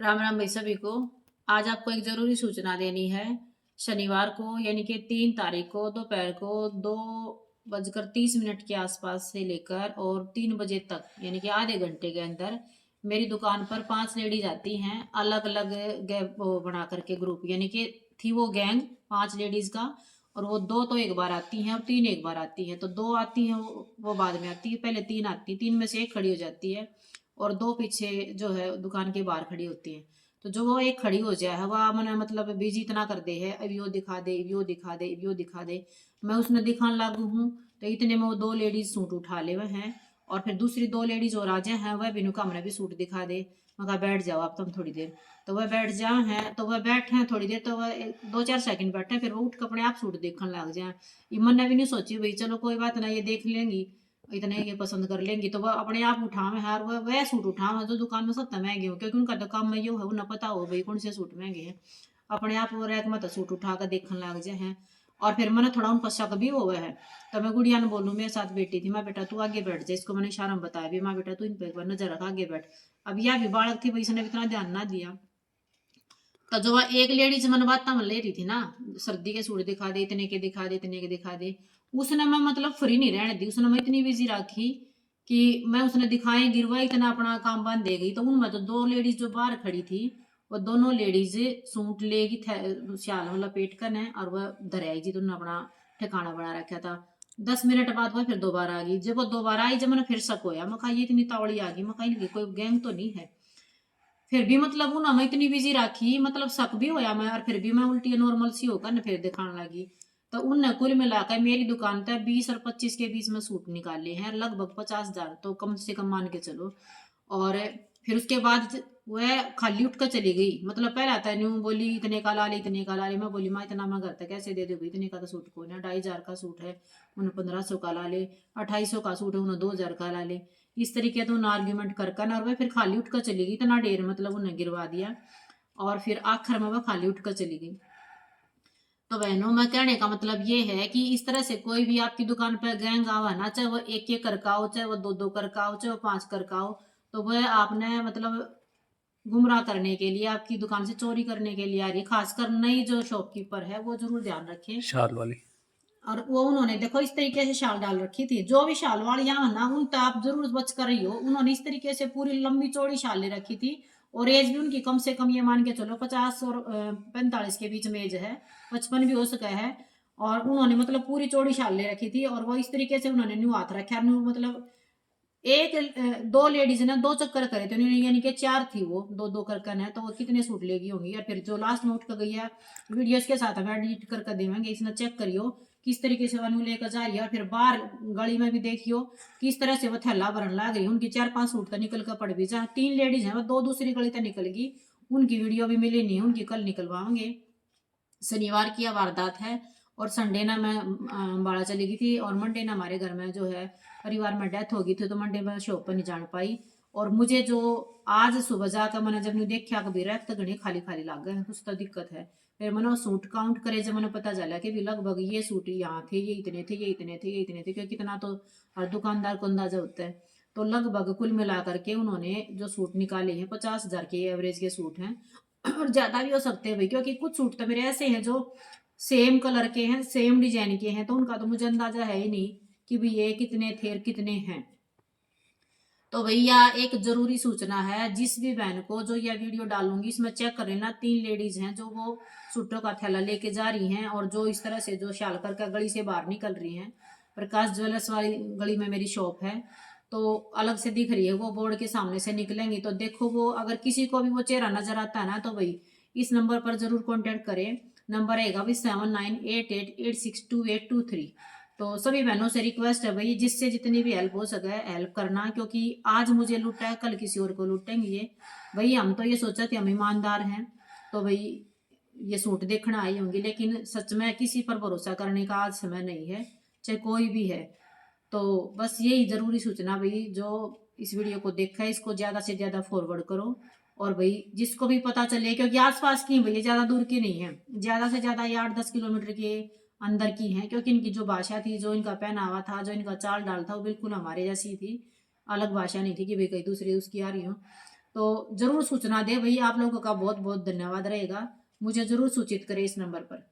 राम राम भाई सभी को। आज आपको एक जरूरी सूचना देनी है। शनिवार को यानी कि 3 तारीख को दोपहर को 2:30 के आसपास से लेकर और 3 बजे तक यानी कि आधे घंटे के अंदर मेरी दुकान पर 5 लेडीज आती हैं, अलग अलग वो बना करके ग्रुप, यानी कि थी वो गैंग 5 लेडीज का। और वो दो तो एक बार आती हैं और तीन एक बार आती हैं, तो दो आती हैं वो बाद में आती है, पहले तीन आती, तीन में से एक खड़ी हो जाती है और दो पीछे जो है दुकान के बाहर खड़ी होती है। तो जो वो एक खड़ी हो जाए वह मैंने मतलब बिजी इतना कर दे है, अब यो दिखा दे, अब यो दिखा दे, अब यो दिखा दे। मैं उसने दिखाने लागू हूँ तो इतने में वो 2 लेडीज सूट उठा ले हुए हैं और फिर दूसरी 2 लेडीज और आ जाए हैं, वह बिनु कमरे भी सूट दिखा दे। मैं कहा बैठ जाओ आप तुम थोड़ी देर। तो वह बैठ जाए हैं, तो वह बैठे हैं थोड़ी देर, तो वह 2-4 सेकंड बैठे, फिर वो उठ के अपने आप सूट देखने लग जाए। ये मैंने भी नहीं सोची भाई चलो कोई बात ना, ये देख लेंगी, इतने ये पसंद कर लेंगी, तो वह अपने आप उठावे यार, वह सूट उठावे जो दुकान में सबसे महंगे हो, क्योंकि उनका तो काम में ये है उन्हें पता हो भाई कौन से सूट महंगे हैं। अपने आप वो रैक में तो सूट उठा कर देखने लग जाए हैं। और फिर मैंने थोड़ा उन पर शक भी हुआ है, तो मैं गुड़िया ने बोलूँ, मेरे साथ बेटी थी, माँ बेटा तू आगे बैठ जा, इसको मैंने इशारा में बताया भी, माँ बेटा तू इन पर एक बार नजर रख, आगे बैठ। अब यह भी बालक थी भाई, इसने भी इतना ध्यान ना दिया। तो जो वह एक लेडीज मन बात में ले रही थी ना, सर्दी के सूट दिखा दे, इतने के दिखा दे, इतने के दिखा दे, उसने मैं मतलब फ्री नहीं रहने दी, उसने मैं इतनी बिजी रखी कि मैं उसने दिखाए गिरवा इतना अपना काम बंद दे गई। तो उनमें तो 2 लेडीज जो बाहर खड़ी थी, वो दोनों लेडीज सूट लेगी श्याल में लपेट कर है और वह धराई जी, तो उन्होंने अपना ठिकाना बना रखा था। 10 मिनट बाद वह फिर दोबारा आ गई। जब वो दोबारा आई, जब मैंने फिर शक होया, मैं कहा ये इतनी तावड़ी आ गई, मैं कहा इनकी कोई गैंग तो नहीं है। फिर भी मतलब उन्होंने मैं इतनी बिजी रखी, मतलब शक भी होया मैं, और फिर भी मैं उल्टी नॉर्मल सी होकर न फिर दिखाने लगी। तो उनने कुल मिलाकर मेरी दुकान पे 20 और 25 के बीच में सूट निकाले हैं, लगभग 50,000 तो कम से कम मान के चलो। और फिर उसके बाद वह खाली उठ कर चली गई, मतलब पहले आता है न्यू बोली इतने का ला ले, इतने का ला ले। मैं बोली माँ इतना मैं घर तक कैसे दे दोगी, इतने का तो सूट को ना 2,500 का सूट है, उन्हें 1,500 का ला ले, 2,250 का सूट है, उन्हें 2,000 का ला ले। इस तरीके तो उन्हें आर्ग्यूमेंट कर ना, और वह फिर खाली उठ कर चली गई, इतना ढेर मतलब उन्हें गिरवा दिया। और फिर आखिर में वह खाली उठ कर चली गई। तो बहनों, मैं कहने का मतलब ये है कि इस तरह से कोई भी आपकी दुकान पर गैंग आवा ना, चाहे वो एक एक करका हो, चाहे वो दो दो करका हो, चाहे वो 5 करका हो, तो वह आपने मतलब गुमराह करने के लिए, आपकी दुकान से चोरी करने के लिए आ रही है। खासकर नई जो शॉपकीपर है वो जरूर ध्यान रखें। शाल वाली। और वो उन्होंने देखो इस तरीके से शाल डाल रखी थी, जो भी शाल वालियां ना उन तो आप जरूर बच कर रही हो। उन्होंने इस तरीके से पूरी लंबी चौड़ी शाल ले रखी थी, और एज भी उनकी कम से कम ये मान के चलो 50 और 45 के बीच में एज है, 55 भी हो सका है। और उन्होंने मतलब पूरी चौड़ी शाल ले रखी थी, और वो इस तरीके से उन्होंने न्यू हाथ रखा, न्यू मतलब एक 2 लेडीज ने 2 चक्कर करे थे उन्होंने, यानी कि 4 थी वो, दो दो करके है, तो वो कितने सूट लेगी होंगी। और फिर जो लास्ट में उठ कर गई है, वीडियोस के साथ हमें एडिट करके देंगे, इसने चेक करियो किस तरीके से वनु लेकर जा रही है। और फिर बाहर गली में भी देखियो किस तरह से वो थैला भरन लग रही है, उनकी 4-5 सूट तो निकल कर पड़ भी जा। 3 लेडीज हैं, वो दो दूसरी गली तक निकल गई, उनकी वीडियो भी मिली नहीं, उनकी कल निकलवाएंगे। शनिवार की यह वारदात है। और संडे ना मैं अम्बाड़ा चली गई थी, और मंडे ना हमारे घर में जो है परिवार में डेथ हो गई थी, तो मंडे में शॉप पर नहीं जान पाई। और मुझे जो आज सुबह जाकर मैंने जब नहीं देखा कभी रैक तो घने खाली खाली लग गए, कुछ तो दिक्कत है। फिर मैंने वो सूट काउंट करे, जब मैंने पता चला कि भी लगभग ये सूट यहाँ थे, ये इतने थे, ये इतने थे, ये इतने थे, क्योंकि इतना तो हर दुकानदार को अंदाजा होता है। तो लगभग कुल मिला करके उन्होंने जो सूट निकाले हैं 50,000 के एवरेज के सूट हैं। और ज्यादा भी हो सकते हैं भाई, क्योंकि कुछ सूट तो मेरे ऐसे हैं जो सेम कलर के हैं, सेम डिजाइन के हैं, तो उनका तो मुझे अंदाजा है ही नहीं कि भी ये कितने थे और कितने हैं। तो भैया एक जरूरी सूचना है, जिस भी बहन को जो यह वीडियो डालूंगी इसमें चेक कर लेना, 3 लेडीज हैं जो वो सूटों का थैला लेके जा रही हैं, और जो इस तरह से जो शाल करके गली से बाहर निकल रही हैं। प्रकाश ज्वेलर्स वाली गली में मेरी शॉप है, तो अलग से दिख रही है, वो बोर्ड के सामने से निकलेंगी तो देखो, वो अगर किसी को भी वो चेहरा नजर आता है ना, तो भाई इस नंबर पर जरूर कॉन्टेक्ट करें। नंबर रहेगा भी 7988862823। तो सभी बहनों से रिक्वेस्ट है भाई, जिससे जितनी भी हेल्प हो सके हेल्प करना, क्योंकि आज मुझे लूटा है कल किसी और को लूटेंगे ये। भाई हम तो ये सोचा थे हम ईमानदार हैं, तो भाई ये सूट देखना आई होंगी, लेकिन सच में किसी पर भरोसा करने का आज समय नहीं है, चाहे कोई भी है। तो बस यही जरूरी सूचना भाई, जो इस वीडियो को देखा है इसको ज्यादा से ज्यादा फॉरवर्ड करो। और भाई जिसको भी पता चले, क्योंकि आसपास की भैया, ज्यादा दूर की नहीं है, ज्यादा से ज्यादा ये 8-10 किलोमीटर के अंदर की हैं, क्योंकि इनकी जो भाषा थी, जो इनका पहनावा था, जो इनका चाल डाल था, वो बिल्कुल हमारे जैसी थी, अलग भाषा नहीं थी कि भाई कहीं दूसरी उसकी आ रही हो। तो जरूर सूचना दे भई, आप लोगों का बहुत बहुत धन्यवाद रहेगा। मुझे जरूर सूचित करें इस नंबर पर।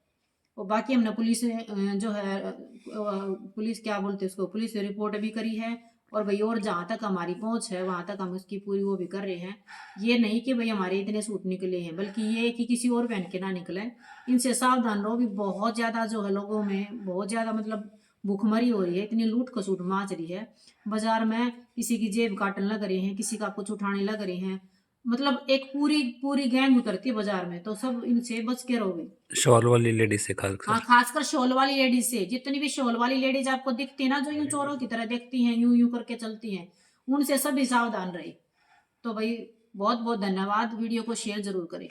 और बाकी हमने पुलिस जो है पुलिस क्या बोलते हैं उसको, पुलिस रिपोर्ट भी करी है। और भाई और जहाँ तक हमारी पहुंच है वहां तक हम उसकी पूरी वो भी कर रहे हैं। ये नहीं कि भाई हमारे इतने सूट निकले हैं, बल्कि ये कि किसी और पहन के ना निकले। इनसे सावधान रहो भी। बहुत ज्यादा जो है लोगों में बहुत ज्यादा मतलब भूखमरी हो रही है, इतनी लूट खसूट माच रही है बाजार में। किसी की जेब काटने लग रहे हैं, किसी का कुछ उठाने लग रहे हैं। मतलब एक पूरी पूरी गैंग उतरती है बाजार में, तो सब इनसे बच के रहोगे। शॉल वाली लेडीज से हाँ, खासकर। खासकर शॉल वाली लेडीज से, जितनी भी शॉल वाली लेडीज आपको दिखती है ना, जो यूं चोरों की तरह देखती हैं, यूं यूं करके चलती हैं, उनसे सभी सावधान रहे। तो भाई बहुत बहुत धन्यवाद। वीडियो को शेयर जरूर करें।